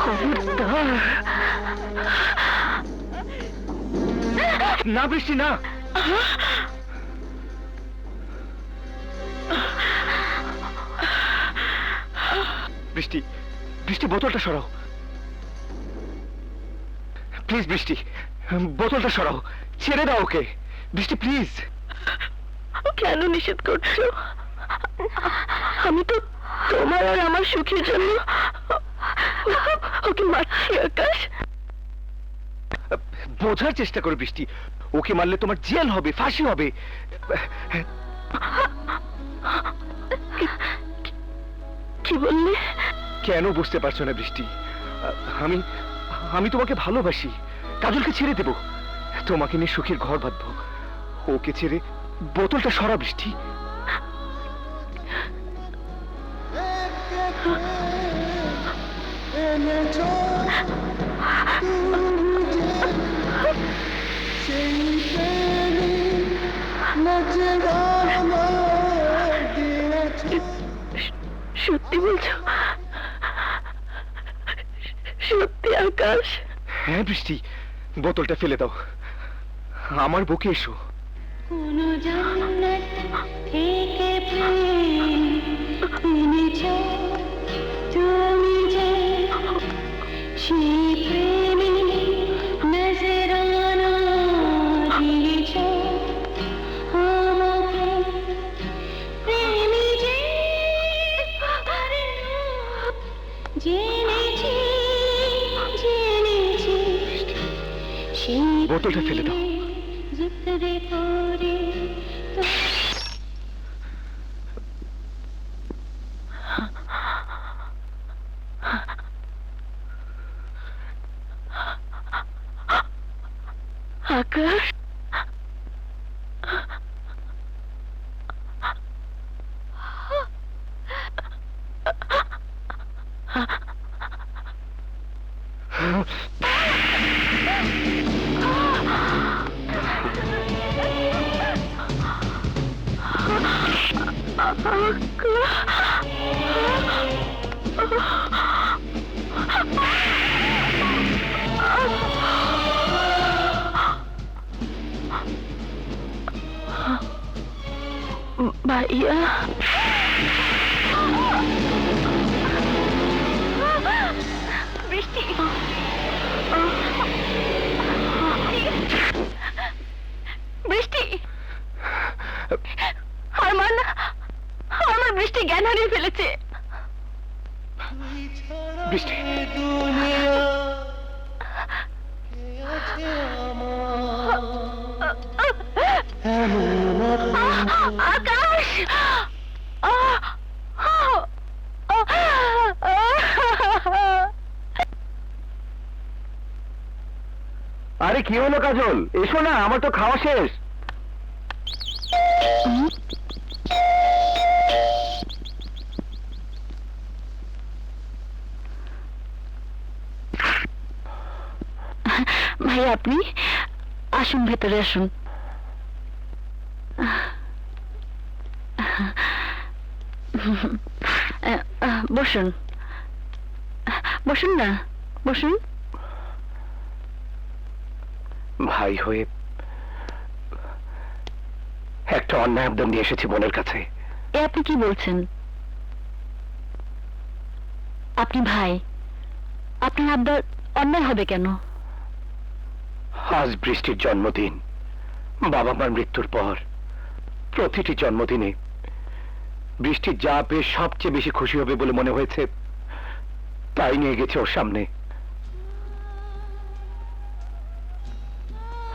খবরদার না বৃষ্টি না। বৃষ্টি বৃষ্টি বোতলটা সরাও প্লিজ। বৃষ্টি বোতলটা সরাও, ছেড়ে দাও ওকে। বৃষ্টি প্লিজ। কেন নিষেধ করছো? আমি তো তোমার আর আমার সুখের জন্য ওকে মারছি। আকাশ, বোঝার চেষ্টা করো বৃষ্টি। ওকে মারলে তোমার জেল হবে, ফাঁসি হবে। কি বললে? কেন বুঝতে পারছো না বৃষ্টি? আমি আমি তোমাকে ভালোবাসি। কাজলকে ছেড়ে দেব, তোমাকে নিয়ে সুখের ঘর বাঁধবো। ওকে ছেড়ে বোতলটা সরা বৃষ্টি। সত্যি বলছো? সত্যি আকাশ? হ্যাঁ বৃষ্টি, বোতলটা ফেলে দাও, আমার বুকে এসো। কোন জান্নাত থেকে প্রেম এনেছো তুমি যে, সেই প্রেমে নজরানা দিয়েছো আমাকে। প্রেমী যে জেনেছি জেনেছি, সেই বোতলটা ফেলে দাও। জিক্রে করে আকাশ। ভাইয়া, বৃষ্টি বৃষ্টি আমার বৃষ্টি জ্ঞান হারিয়ে ফেলেছে। বৃষ্টি আকাশ, আরে কি হলো কাজল? এসো না, আমার তো খাওয়া শেষ। ভাই আপনি আসুন, ভেতরে আসুন। বসুন বসুন না, বসুন। ভাই হয়ে একটা অন্যায় আবদার নিয়ে এসেছি বোনের কাছে। এ আপনি কি বলছেন? আপনি ভাই, আপনার আবদার অন্যায় হবে কেন? আজ বৃষ্টির জন্মদিন। বাবা মার মৃত্যুর পর প্রতিটি জন্মদিনে বৃষ্টি যা পেয়ে সবচেয়ে বেশি খুশি হবে বলে মনে হয়েছে, তাই নিয়ে গেছে ওর সামনে।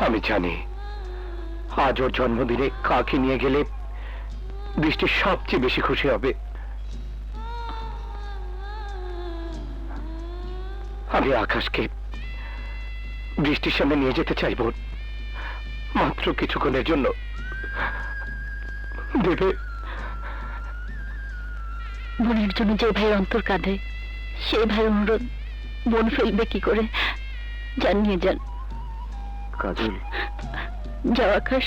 আমি জানি আজ ওর জন্মদিনে কাকে নিয়ে গেলে বৃষ্টি সবচেয়ে বেশি খুশি হবে। আমি আকাশকে বৃষ্টির সামনে নিয়ে যেতে চাইব, মাত্র কিছুক্ষণের জন্য। দেবে? বোনের জন্য যে ভাই অন্তর কাঁদে, সেই ভাই অনুরোধ বোন ফেলবে কি করে? যান, নিয়ে যান। কাজল, যাও আকাশ,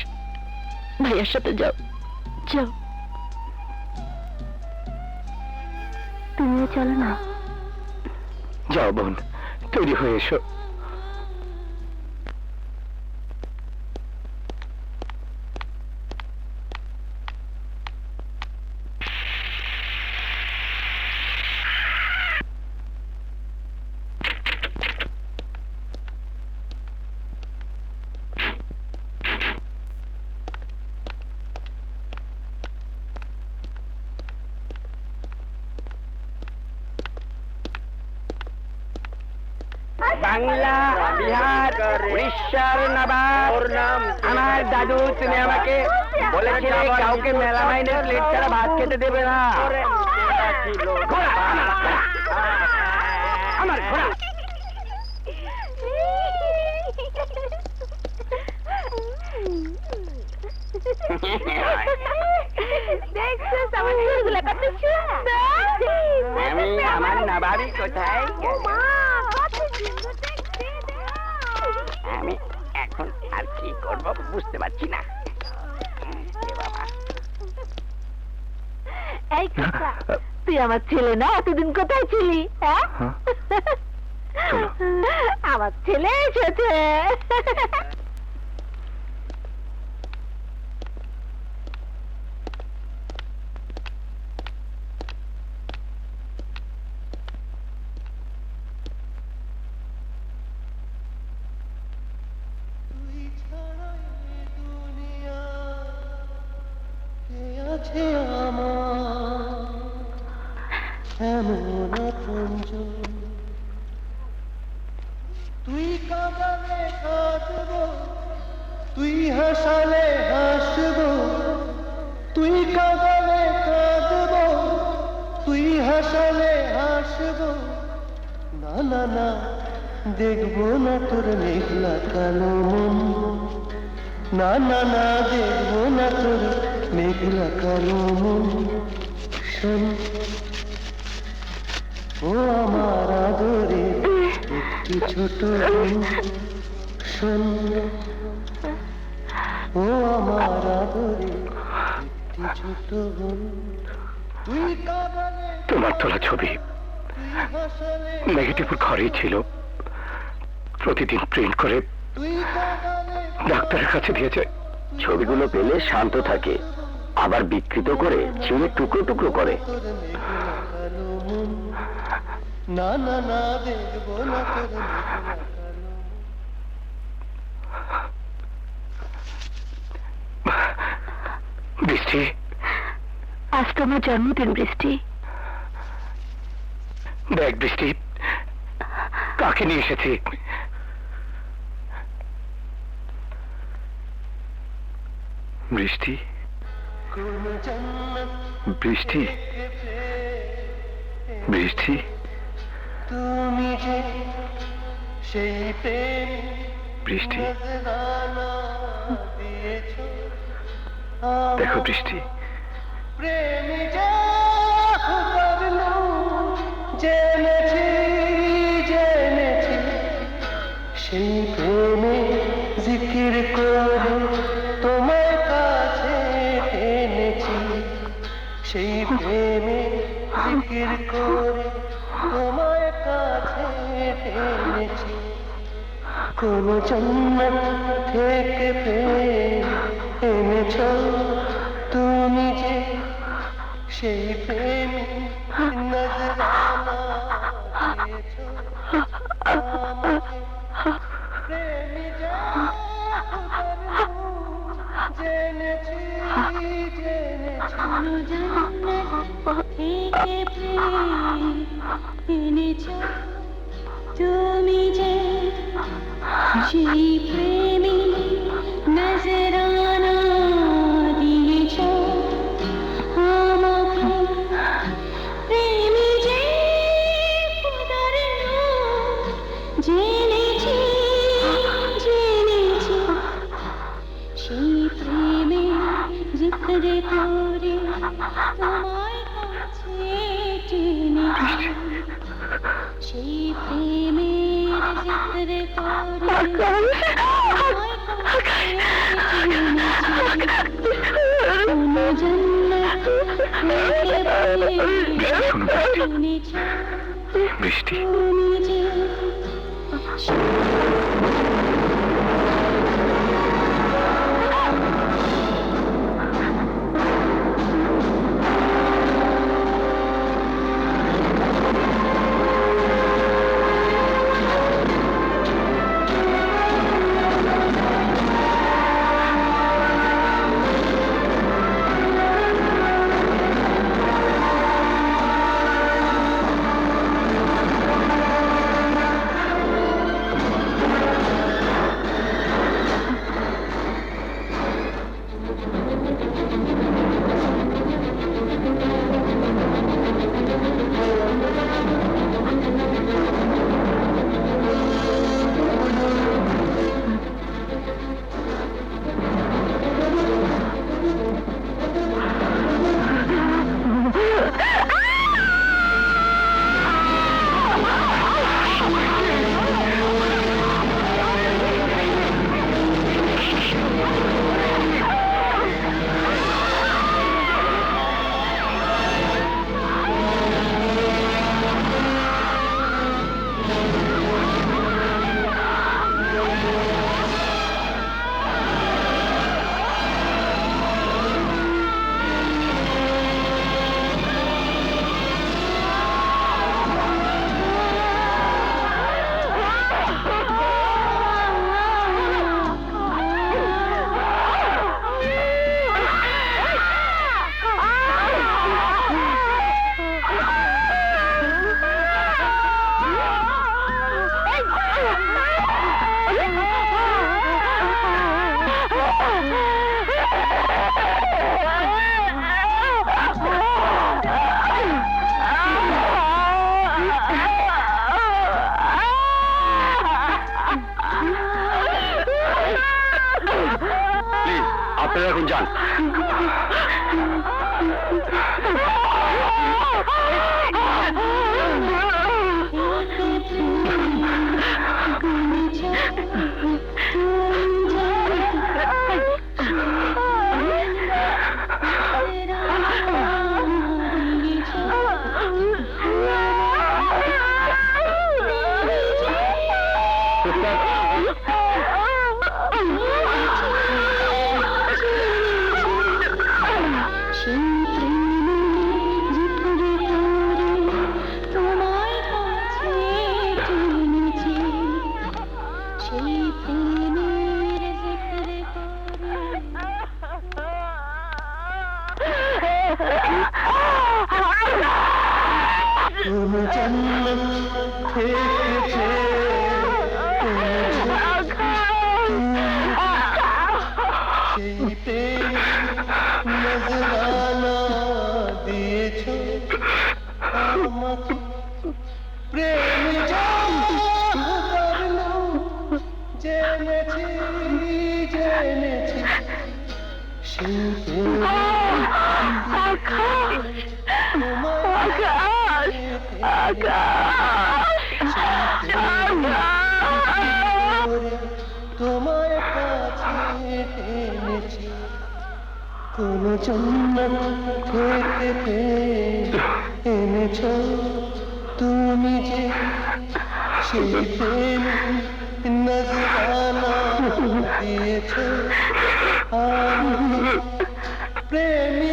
ভাইয়ার সাথে যাও, যাও। তুমিও চলো না। যাও বোন, তৈরি হয়ে এসো। বাংলা, বিহার, উড়িষ্যার নবাব আমার দাদু, তুমি আমাকে বলেছিলে কাউকে মেলামাইনের প্লেট ছাড়া ভাত খেতে দেবে না। ঘোড়া, আমার ঘোড়া। আমি আমার নবাবি কোথায়? আমি এখন আর কি করবো বুঝতে পারছি না। এই কথা, তুই আমার ছেলে না? এতদিন কোথায় ছিলি? হ্যাঁ, আমার ছেলে এসেছে। তুই কাঁদালে কাঁদব, তুই হাসালে হাসব, তুই কাঁদালে কাঁদব, তুই হাসালে হাসব। না না না, দেখবো না তোর মেঘলা কালো মন। না না না, দেখবো না তোর মেঘলা কালো মন। শোন ও আমার আদরে একটি ছোট বোন, শোন ও আমার আদরে একটি ছোট বোন। তুই কাঁদালে, তোমার তোলা ছবি নেগেটিভের ঘরেই ছিল, প্রতিদিন প্রিন্ট করে ডাক্তারের কাছে দিয়ে যায়। ছবিগুলো পেলে শান্ত থাকে, আবার বিকৃত করে ছিঁড়ে টুকরো টুকরো করে। না না না, দেখবো না তোর মেঘলা কালো। বৃষ্টি, আজকে আমার জন্মদিন বৃষ্টি। দেখ বৃষ্টি, কাকে নিয়ে এসেছি। বৃষ্টি, বৃষ্টি, বৃষ্টি, তুমি যে সেই প্রেম বৃষ্টি, নজরানা দিয়েছ। দেখো বৃষ্টি, প্রেমী যে করলো, জেনেছি জেনেছি, সেই প্রেমে জিকির করে তোমার কাছে এনেছি। সেই প্রেমে জিকির করে তোমার কাছে এনেছি। কোন জন্মত থেকে প্রেম এনেছ তুমি যে, সেই প্রেমে নজরানা দিয়েছ আমাকে। প্রেমী যে করলো, জেনেছি জেনেছি। তুমি যে সেই প্রেমী নজরানা দিয়েছ আমাকে। প্রেমী যে খোদার নাম, জেনেছি জেনেছি, সেই প্রেমে জিকির করে তোমার কাছে টেনেছি। সেই প্রেমের जिक्र तोरे তোমায় কাছে টেনেছি জন্নত বৃষ্টি তুমি যে আপনারা এখন যান। তুমি জন্নত থেকেছে সেই প্রেম নজরানা দিয়েছ আমাকে প্রেম করলো জেনেছি জেনেছি সেই তোমায় কাছে টেনেছি কোন জন্নত থেকে এনেছ তুমি যে সেই প্রেম নজরানা দিয়েছ আমি প্রেমী